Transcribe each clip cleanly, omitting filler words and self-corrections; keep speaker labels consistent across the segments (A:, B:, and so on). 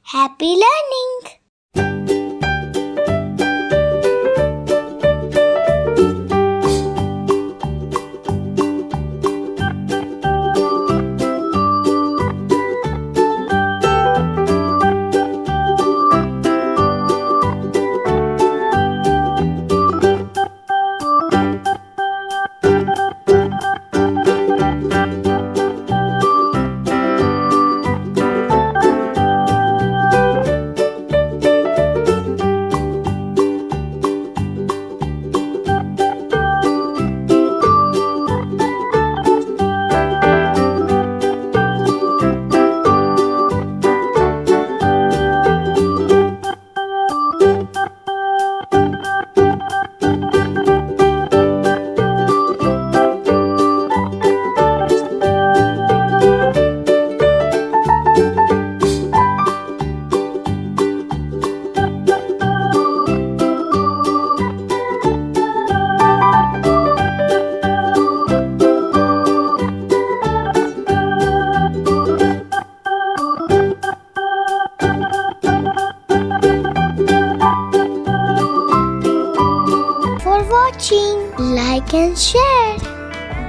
A: Happy learning! For watching, like and share.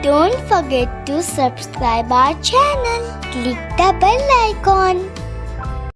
A: Don't forget to subscribe our channel. Click the bell icon.